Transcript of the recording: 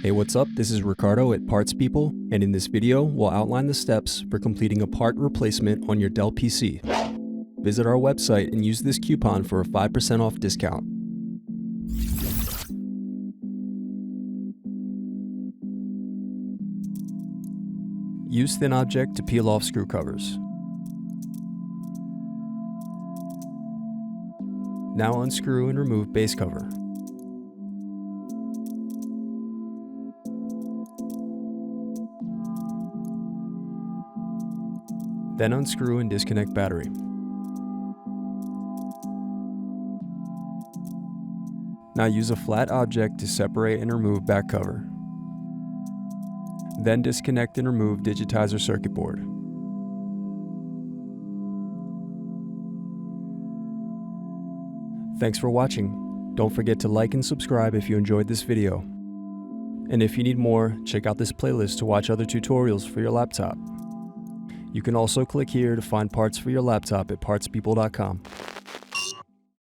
Hey, what's up? This is Ricardo at Parts People, and in this video, we'll outline the steps for completing a part replacement on your Dell PC. Visit our website and use this coupon for a 5% off discount. Use thin object to peel off screw covers. Now unscrew and remove base cover. Then unscrew and disconnect battery. Now use a flat object to separate and remove back cover. Then disconnect and remove Digitizer circuit board. Thanks for watching. Don't forget to like and subscribe if you enjoyed this video. And if you need more, check out this playlist to watch other tutorials for your laptop. You can also click here to find parts for your laptop at partspeople.com.